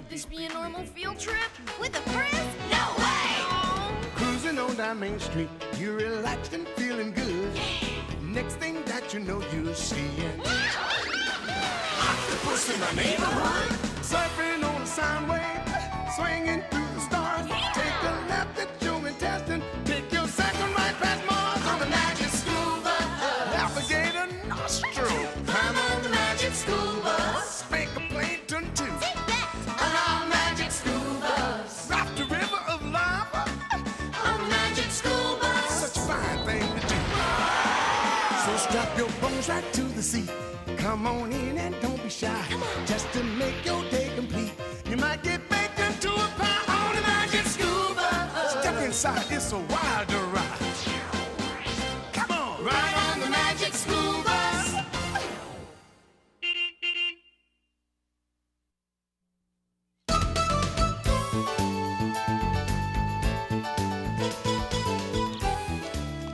let this be a normal field trip? With a Frizz? No way! Cruising on down Main Street, you're relaxed and feeling good. Next thing that you know, you're seeing octopus in the neighborhood. Surfing on a sound wave, swinging through the stars. Take a left at your intestine, take your second right past Mars on the magic school bus. Alligator nostril, climb on the magic school bus. Spank a plankton too. Take that! On our magic school bus. Raft the river of lava on the magic school bus. Such a fine thing to do. So strap your bones right to the seat. Come on in and don't be shy. Just to make your day complete. You might get baked into a pie on the magic school bus. Step inside, it's a wilder ride. Come on, ride on the magic school bus.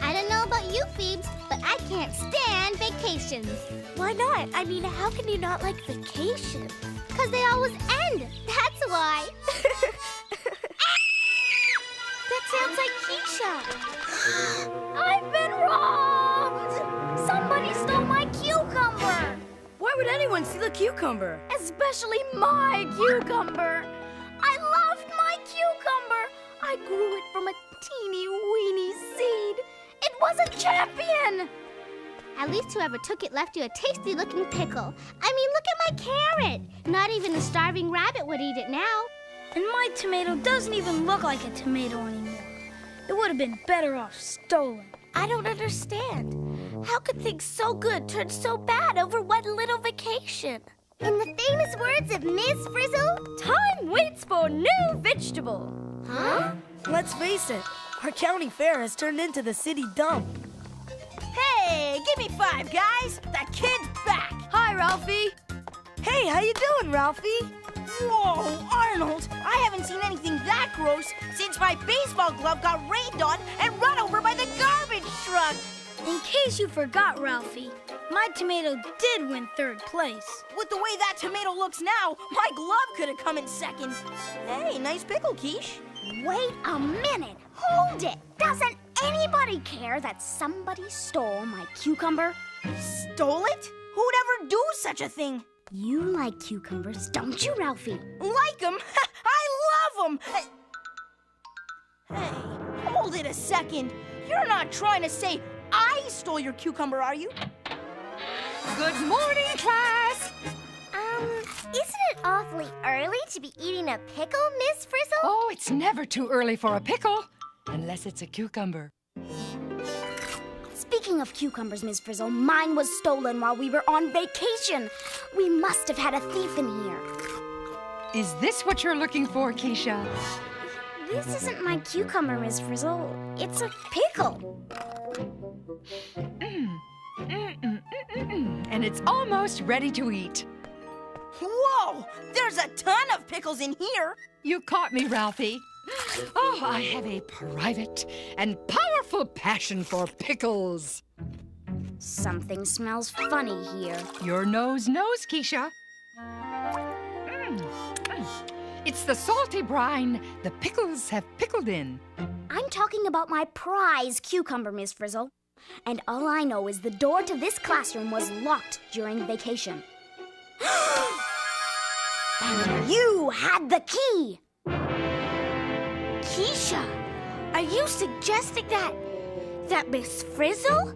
I don't know about you, Phoebes, but I can't stand vacations. Why not? I mean, how can you not like vacation? Because they always end. That's why. That sounds like Keesha. I've been robbed! Somebody stole my cucumber! Why would anyone steal a cucumber? Especially my cucumber. I loved my cucumber. I grew it from a teeny weeny seed. It was a champion. At least whoever took it left you a tasty looking pickle. I mean, look at my carrot. Not even a starving rabbit would eat it now. And my tomato doesn't even look like a tomato anymore. It would have been better off stolen. I don't understand. How could things so good turn so bad over one little vacation? In the famous words of Ms. Frizzle, Time waits for new vegetable. Huh? Let's face it, our county fair has turned into the city dump. Hey, give me 5, guys. That kid's back. Hi, Ralphie. Hey, how you doing, Ralphie? Whoa, Arnold, I haven't seen anything that gross since my baseball glove got rained on and run over by the garbage truck. In case you forgot, Ralphie, my tomato did win 3rd place. With the way that tomato looks now, my glove could have come in 2nd. Hey, nice pickle, Keesh. wait a minute. Hold it. Doesn't anybody care that somebody stole my cucumber? Stole it? Who'd ever do such a thing? You like cucumbers, don't you, Ralphie? Like them? I love them! Hey, hold it a second. You're not trying to say I stole your cucumber, are you? Good morning, class! Isn't it awfully early to be eating a pickle, Miss Frizzle? Oh, it's never too early for a pickle, unless it's a cucumber. Speaking of cucumbers, Miss Frizzle, mine was stolen while we were on vacation. We must have had a thief in here. Is this what you're looking for, Keesha? This isn't my cucumber, Miss Frizzle. It's a pickle. And it's almost ready to eat. Whoa! There's a ton of pickles in here. You caught me, Ralphie. Oh, I have a private and powerful passion for pickles. Something smells funny here. Your nose knows, Keesha. It's the salty brine the pickles have pickled in. I'm talking about my prize cucumber, Miss Frizzle. And all I know is the door to this classroom was locked during vacation. You had the key! Keesha, are you suggesting that Miss Frizzle,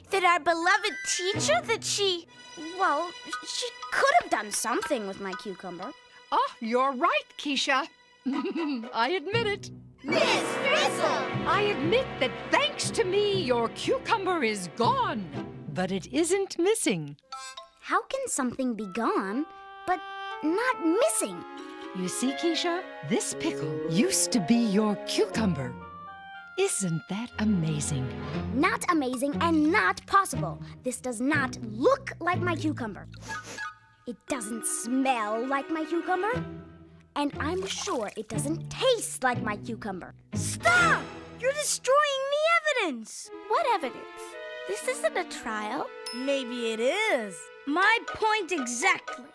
that our beloved teacher, that she could have done something with my cucumber. Oh, you're right, Keesha. I admit it. Miss Frizzle! I admit that thanks to me, your cucumber is gone. But it isn't missing. How can something be gone, but not missing? You see, Keesha, this pickle used to be your cucumber. Isn't that amazing? Not amazing and not possible. This does not look like my cucumber. It doesn't smell like my cucumber. And I'm sure it doesn't taste like my cucumber. Stop! You're destroying the evidence. What evidence? This isn't a trial. Maybe it is. My point exactly.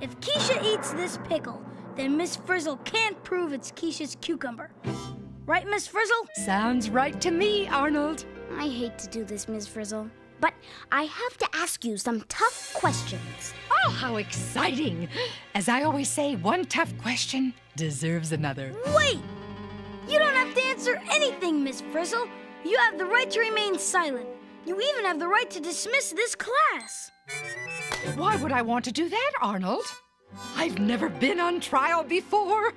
If Keesha eats this pickle, then Miss Frizzle can't prove it's Keesha's cucumber. Right, Miss Frizzle? Sounds right to me, Arnold. I hate to do this, Ms. Frizzle, but I have to ask you some tough questions. Oh, how exciting! As I always say, one tough question deserves another. Wait! You don't have to answer anything, Miss Frizzle. You have the right to remain silent. You even have the right to dismiss this class. Why would I want to do that, Arnold? I've never been on trial before.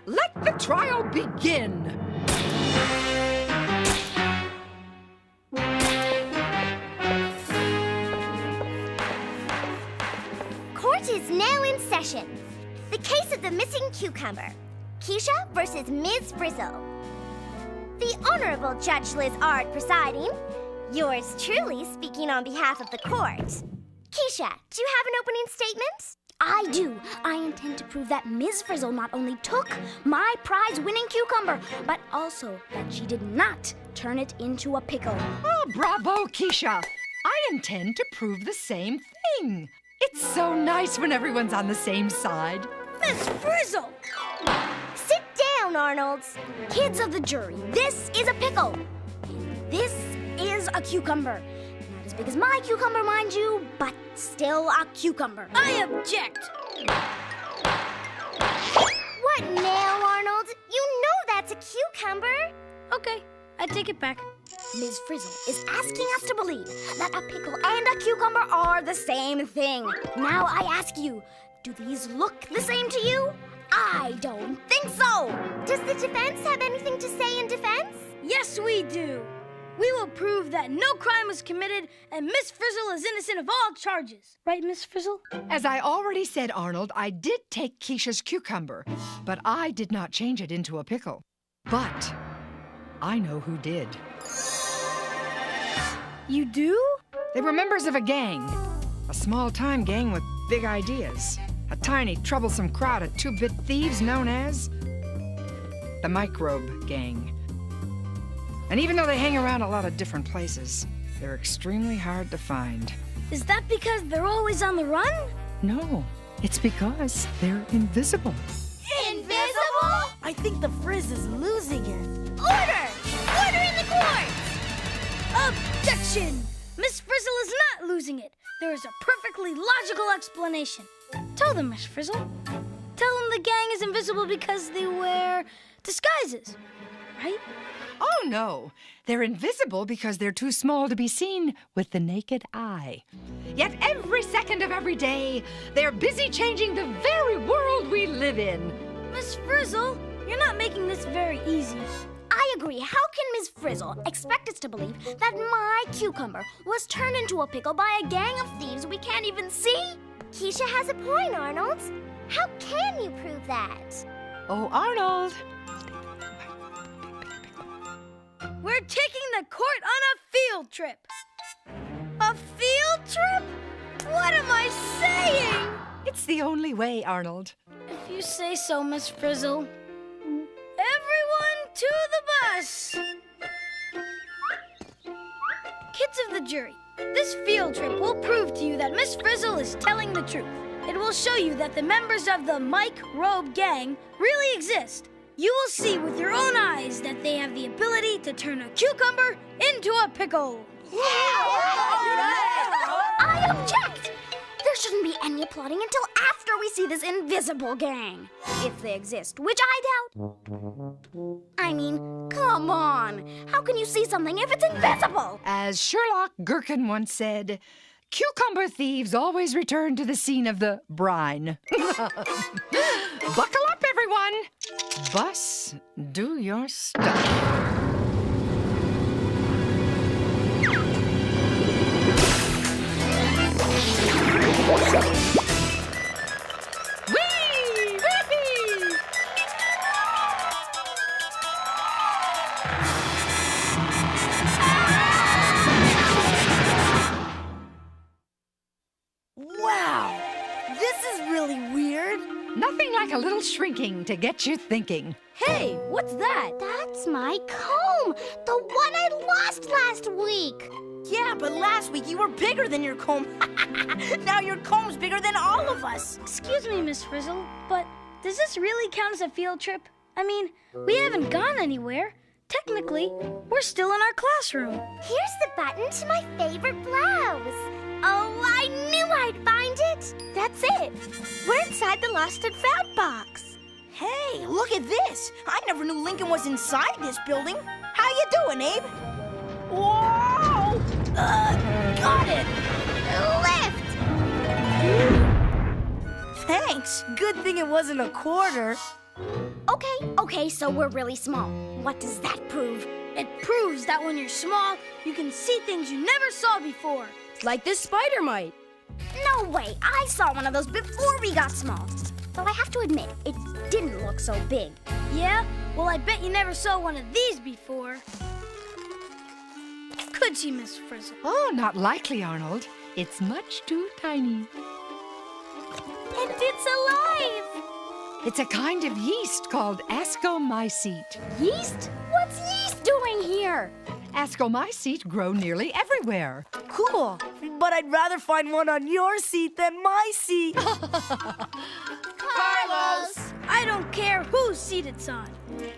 Let the trial begin. Court is now in session. The case of the missing cucumber. Keesha versus Ms. Frizzle. The Honorable Judge Liz Ard presiding. Yours truly speaking on behalf of the court. Keesha, do you have an opening statement? I do. I intend to prove that Ms. Frizzle not only took my prize-winning cucumber, but also that she did not turn it into a pickle. Oh, bravo, Keesha. I intend to prove the same thing. It's so nice when everyone's on the same side. Miss Frizzle! Sit down, Arnold. Kids of the jury, this is a pickle. And this is a cucumber. Not as big as my cucumber, mind you, but still a cucumber. I object. What now, Arnold? You know that's a cucumber. Okay, I take it back. Ms. Frizzle is asking us to believe that a pickle and a cucumber are the same thing. Now I ask you, do these look the same to you? I don't think so. Does the defense have anything to say in defense? Yes, we do. We will prove that no crime was committed and Miss Frizzle is innocent of all charges. Right, Miss Frizzle? As I already said, Arnold, I did take Keesha's cucumber, but I did not change it into a pickle. But I know who did. You do? They were members of a gang. A small-time gang with big ideas. A tiny, troublesome crowd of two-bit thieves known as the Microbe Gang. And even though they hang around a lot of different places, they're extremely hard to find. Is that because they're always on the run? No, it's because they're invisible. Invisible? I think the Frizz is losing it. Order! Order in the court! Objection! Miss Frizzle is not losing it. There is a perfectly logical explanation. Tell them, Miss Frizzle. Tell them the gang is invisible because they wear disguises, right? Oh, no. They're invisible because they're too small to be seen with the naked eye. Yet every second of every day, they're busy changing the very world we live in. Miss Frizzle, you're not making this very easy. I agree. How can Ms. Frizzle expect us to believe that my cucumber was turned into a pickle by a gang of thieves we can't even see? Keesha has a point, Arnold. How can you prove that? Oh, Arnold. We're taking the court on a field trip. A field trip? What am I saying? It's the only way, Arnold. If you say so, Miss Frizzle. Everyone to the bus! Kids of the jury, this field trip will prove to you that Miss Frizzle is telling the truth. It will show you that the members of the Robe Gang really exist. You will see with your own eyes that they have the ability to turn a cucumber into a pickle. I object! There shouldn't be any applauding until after we see this invisible gang. If they exist, which I doubt. I mean, come on. How can you see something if it's invisible? As Sherlock Gherkin once said, cucumber thieves always return to the scene of the brine. Buckle up, everyone. Bus, do your stuff. Whee! Whippy! Wow! This is really weird. Nothing like a little shrinking to get you thinking. Hey, what's that? That's my comb, the one I lost last week. Yeah, but last week you were bigger than your comb. Now your comb's bigger than all of us. Excuse me, Miss Frizzle, but does this really count as a field trip? I mean, we haven't gone anywhere. Technically, we're still in our classroom. Here's the button to my favorite blouse. Oh, I knew I'd find it. That's it. We're inside the lost and found box. Hey, look at this. I never knew Lincoln was inside this building. How you doing, Abe? Whoa! Got it. Lift! Thanks. Good thing it wasn't a quarter. Okay, so we're really small. What does that prove? It proves that when you're small, you can see things you never saw before. Like this spider mite. No way, I saw one of those before we got small. Though I have to admit, it didn't look so big. Yeah? Well, I bet you never saw one of these before. Could she, Miss Frizzle? Oh, not likely, Arnold. It's much too tiny. And it's alive! It's a kind of yeast called ascomycete. Yeast? What's yeast doing here? Ascomycete grow nearly everywhere. Cool. But I'd rather find one on your seat than my seat. Carlos! I don't care whose seat it's on.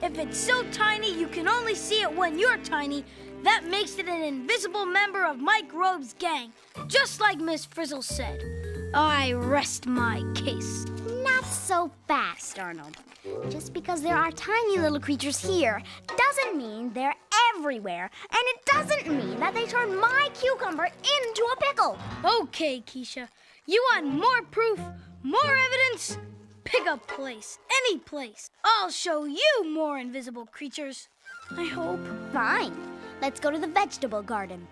If it's so tiny you can only see it when you're tiny, that makes it an invisible member of Microbes Gang, just like Miss Frizzle said. I rest my case. Not so fast, Arnold. Just because there are tiny little creatures here doesn't mean they're everywhere, and it doesn't mean that they turn my cucumber into a pickle. Okay, Keesha. You want more proof, more evidence? Pick a place, any place. I'll show you more invisible creatures. I hope. Fine. Let's go to the vegetable garden.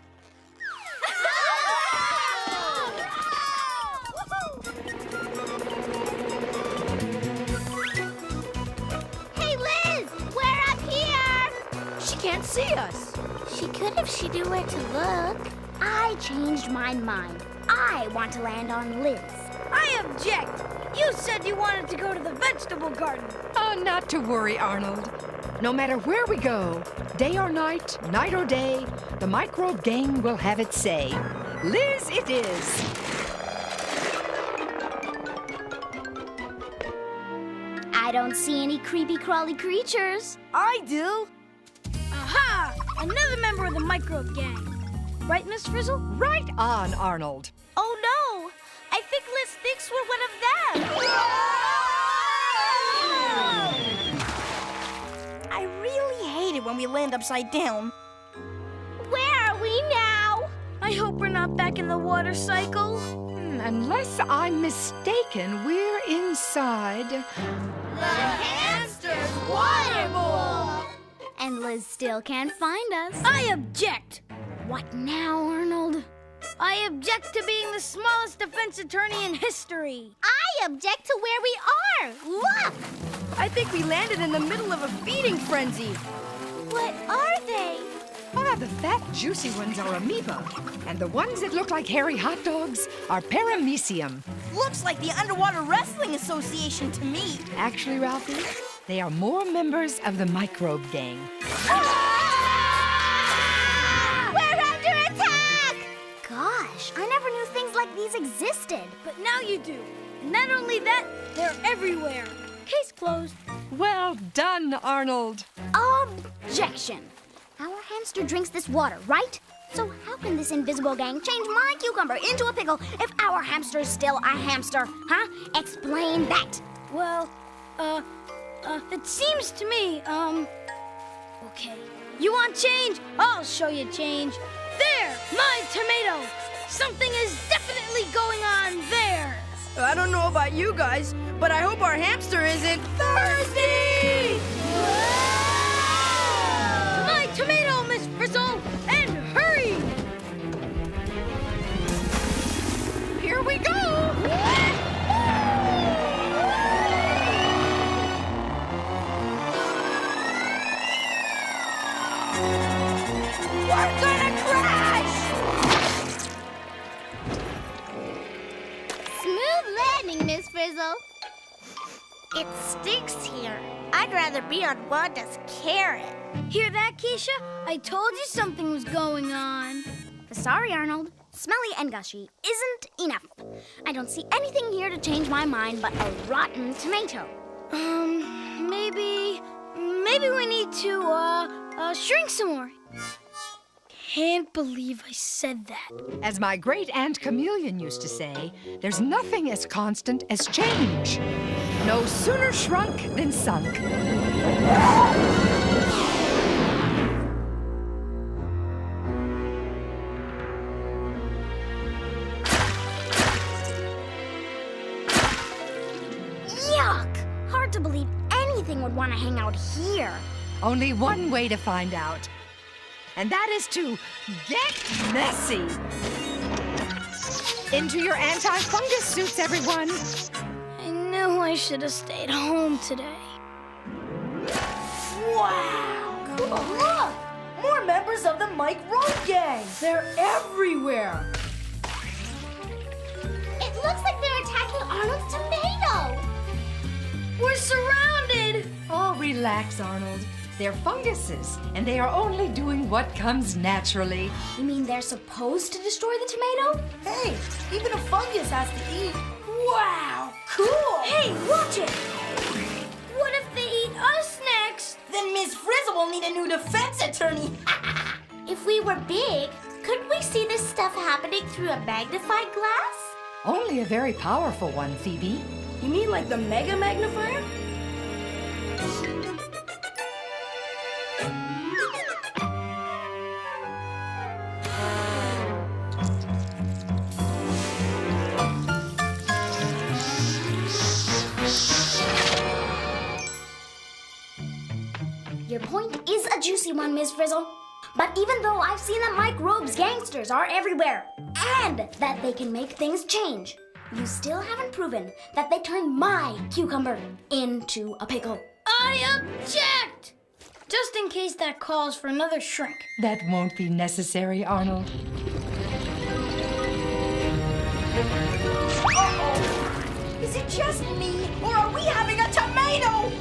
Hey, Liz! We're up here! She can't see us. She could if she knew where to look. I changed my mind. I want to land on Liz. I object. You said you wanted to go to the vegetable garden. Oh, not to worry, Arnold. No matter where we go, day or night, night or day, the Microbe Gang will have its say. Liz it is. I don't see any creepy crawly creatures. I do. Aha! Another member of the Microbe Gang. Right, Miss Frizzle? Right on, Arnold. Oh no! I think Liz thinks we're one of them. I really hate it when we land upside down. Where are we now? I hope we're not back in the water cycle. Unless I'm mistaken, we're inside. The hamster's water bowl. And Liz still can't find us. I object. What now, Arnold? I object to being the smallest defense attorney in history. I object to where we are. Look! I think we landed in the middle of a feeding frenzy. What are they? Ah, the fat, juicy ones are amoeba, and the ones that look like hairy hot dogs are paramecium. Looks like the Underwater Wrestling Association to me. Actually, Ralphie, they are more members of the Microbe Gang. We're under attack! Gosh, I never knew things like these existed. But now you do. And not only that, they're everywhere. Case closed. Well done, Arnold. Objection. Our hamster drinks this water, right? So how can this invisible gang change my cucumber into a pickle if our hamster is still a hamster? Huh? Explain that. Well, it seems to me, okay. You want change? I'll show you change. There, my tomato. Something is definitely going on there. I don't know about you guys, but I hope our hamster isn't thirsty! My tomato, Miss Frizzle, and hurry! Here we go. We're gonna crash! Smooth landing, Miss Frizzle. It stinks here. I'd rather be on Wanda's carrot. Hear that, Keesha? I told you something was going on. Sorry, Arnold. Smelly and gushy isn't enough. I don't see anything here to change my mind but a rotten tomato. Maybe we need to, shrink some more. Can't believe I said that. As my great-aunt Chameleon used to say, there's nothing as constant as change. No sooner shrunk than sunk. Yuck! Hard to believe anything would want to hang out here. Only one way to find out. And that is to get messy. Into your anti-fungus suits, everyone. I knew I should have stayed home today. Wow! Cool. Look! More members of the Robe Gang. They're everywhere. It looks like they're attacking Arnold's tomato. We're surrounded! Oh, relax, Arnold. They're funguses, and they are only doing what comes naturally. You mean they're supposed to destroy the tomato? Hey, even a fungus has to eat. Wow! Cool! Hey, watch it! What if they eat us next? Then Miss Frizzle will need a new defense attorney. If we were big, couldn't we see this stuff happening through a magnified glass? Only a very powerful one, Phoebe. You mean like the mega magnifier? Your point is a juicy one, Miss Frizzle. But even though I've seen that microbes gangsters are everywhere, and that they can make things change, you still haven't proven that they turned my cucumber into a pickle. I object! Just in case that calls for another shrink. That won't be necessary, Arnold. Uh-oh! Is it just me, or are we having a tomato?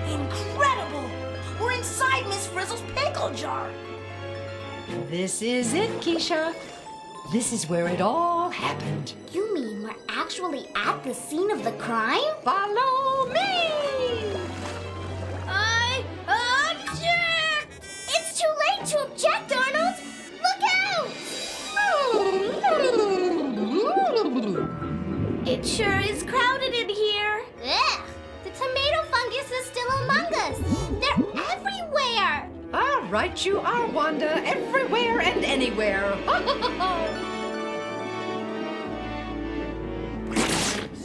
Incredible! We're inside Miss Frizzle's pickle jar. This is it, Keesha. This is where it all happened. You mean we're actually at the scene of the crime? Follow me! I object! It's too late to object, Arnold! Look out! It sure is crowded in here. Ugh! The tomato fungus is still among us. They're everywhere. All right, you are, Wanda, everywhere and anywhere.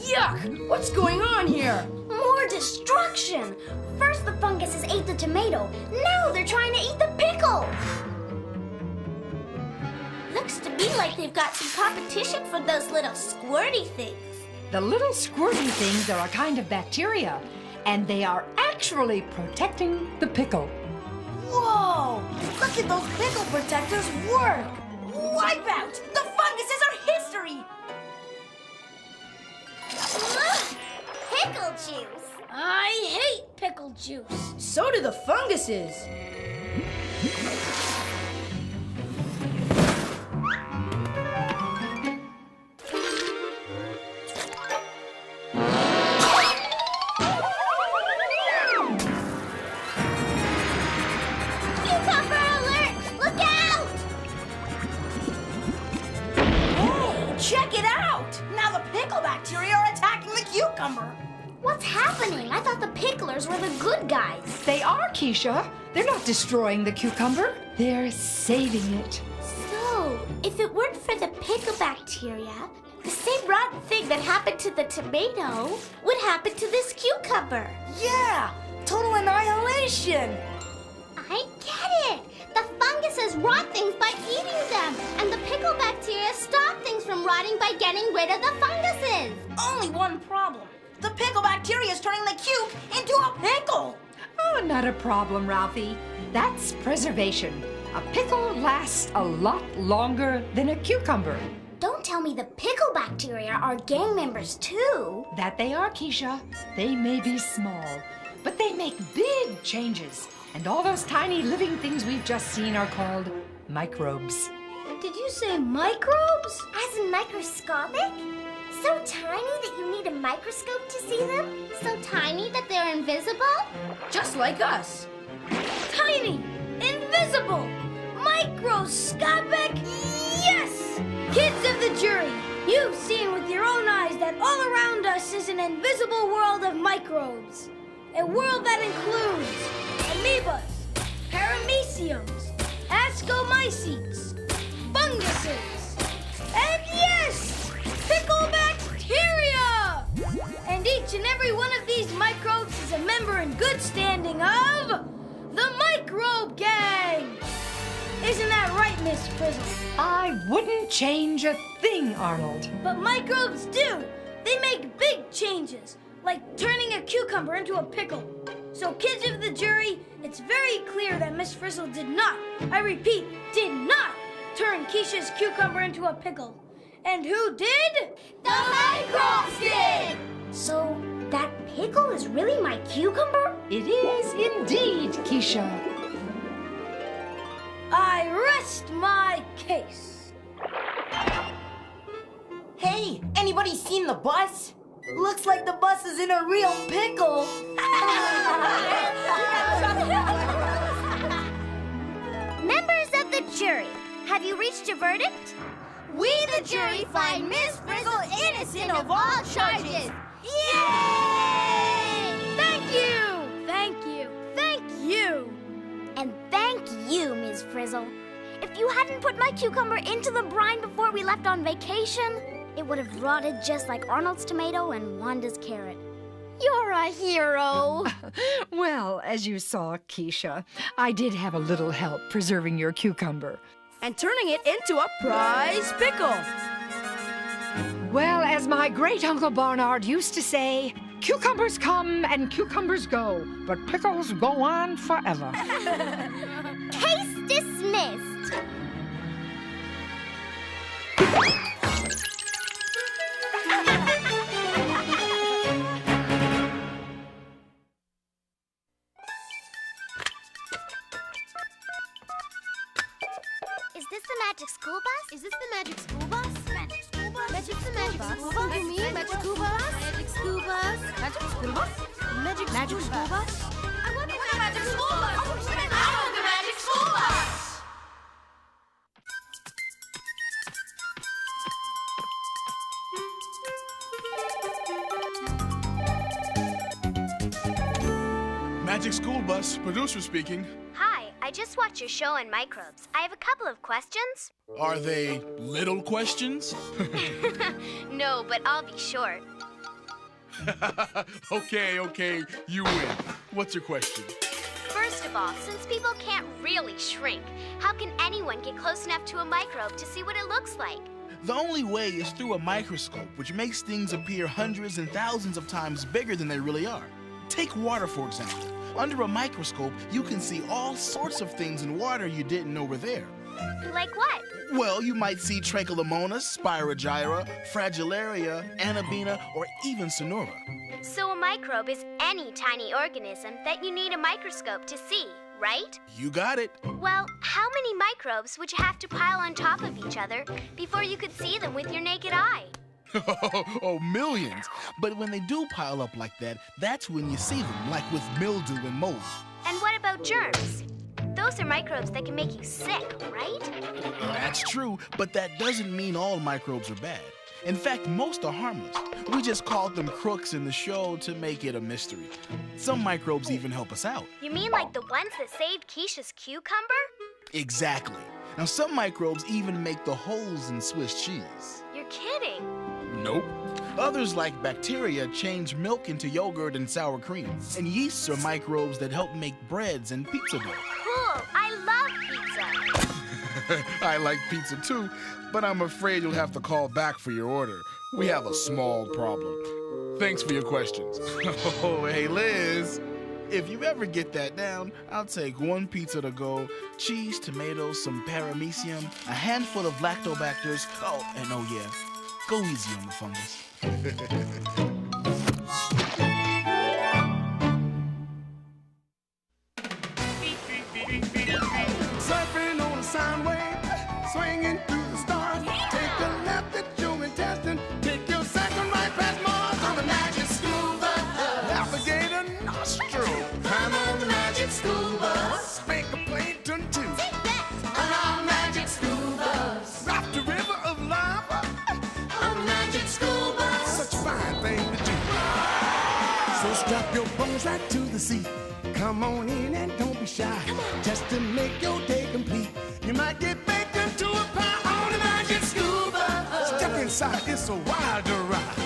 Yuck! What's going on here? More destruction. First the funguses ate the tomato. Now they're trying to eat the pickle. Looks to me like they've got some competition for those little squirty things. The little squirty things are a kind of bacteria, and they are actually protecting the pickle. Whoa! Look at those pickle protectors work! Wipe out! The funguses are history! Ugh, pickle juice. I hate pickle juice. So do the funguses. Cucumber alert! Look out! Hey, check it out! Now the pickle bacteria are attacking the cucumber. What's happening? I thought the picklers were the good guys. They are, Keesha. They're not destroying the cucumber. They're saving it. So, if it weren't for the pickle bacteria, the same rotten thing that happened to the tomato would happen to this cucumber. Yeah! Total annihilation! I get it! The funguses rot things by eating them, and the pickle bacteria stop things from rotting by getting rid of the funguses. Only one problem. The pickle bacteria is turning the cuke into a pickle. Oh, not a problem, Ralphie. That's preservation. A pickle lasts a lot longer than a cucumber. Don't tell tell me the pickle bacteria are gang members too. That they are, Keesha. They may be small, but they make big changes. And all those tiny living things we've just seen are called microbes. Did you say microbes? As in microscopic? So tiny that you need a microscope to see them? So tiny that they're invisible? Just like us. Tiny, invisible, microscopic, yes! Kids of the jury, you've seen with your own eyes that all around us is an invisible world of microbes. A world that includes amoebas, parameciums, ascomycetes, funguses, and yes, pickle bacteria! And each and every one of these microbes is a member in good standing of the Microbe Gang! Isn't that right, Miss Frizzle? I wouldn't change a thing, Arnold. But microbes do! They make big changes, like turning a cucumber into a pickle. So, kids of the jury, it's very clear that Miss Frizzle did not, I repeat, did not turn Keesha's cucumber into a pickle. And who did? The microbes did! So, that pickle is really my cucumber? It is indeed, Keesha. I rest my case. Hey, anybody seen the bus? Looks like the bus is in a real pickle. Members of the jury, have you reached a verdict? We, the jury, find Miss Frizzle innocent of all charges. Yay! Thank you! Thank you! Thank you! And thank you, Ms. Frizzle. If you hadn't put my cucumber into the brine before we left on vacation, it would have rotted just like Arnold's tomato and Wanda's carrot. You're a hero. Well, as you saw, Keesha, I did have a little help preserving your cucumber. And turning it into a prize pickle. Well, as my great-uncle Barnard used to say, cucumbers come and cucumbers go, but pickles go on forever. Case dismissed. Is this the magic school bus? Is this the magic school bus? Magic school bus? Magic the magic school bus? You mean magic school bus? Magic school bus? Magic school bus? Magic school bus? I wonder what the magic school bus. I want the magic school bus. Magic School Bus, producer speaking. Hi, I just watched your show on microbes. I have a couple of questions. Are they little questions? No, but I'll be short. Okay, you win. What's your question? First of all, since people can't really shrink, how can anyone get close enough to a microbe to see what it looks like? The only way is through a microscope, which makes things appear hundreds and thousands of times bigger than they really are. Take water, for example. Under a microscope, you can see all sorts of things in water you didn't know were there. Like what? Well, you might see Trichomonas, Spirogyra, Fragillaria, Anabina, or even Sonora. So a microbe is any tiny organism that you need a microscope to see, right? You got it. Well, how many microbes would you have to pile on top of each other before you could see them with your naked eye? Oh, millions. But when they do pile up like that, that's when you see them, like with mildew and mold. And what about germs? Those are microbes that can make you sick, right? That's true, but that doesn't mean all microbes are bad. In fact, most are harmless. We just called them crooks in the show to make it a mystery. Some microbes even help us out. You mean like the ones that saved Keesha's cucumber? Exactly. Now, some microbes even make the holes in Swiss cheese. You're kidding. Nope. Others, like bacteria, change milk into yogurt and sour cream. And yeasts are microbes that help make breads and pizza dough. Cool. I love pizza. I like pizza too, but I'm afraid you'll have to call back for your order. We have a small problem. Thanks for your questions. Oh, hey, Liz. If you ever get that down, I'll take 1 pizza to go, cheese, tomatoes, some paramecium, a handful of lactobacters. Oh, and oh yeah, go easy on the fungus. Surfing on a sound wave, swinging through the stars. Take a left at your intestine, take your second right past Mars on the magic school bus. Alligator nostril, climb on the magic school bus. Spank a plankton too. Take that! On our magic school bus. Rock the river of lava on the magic school bus. Such a fine thing to do. So strap your bones right to the seat. Come on in and don't be shy. Just to make your day complete. You might get baked into a pie on the magic school bus. Step inside, it's a wilder ride.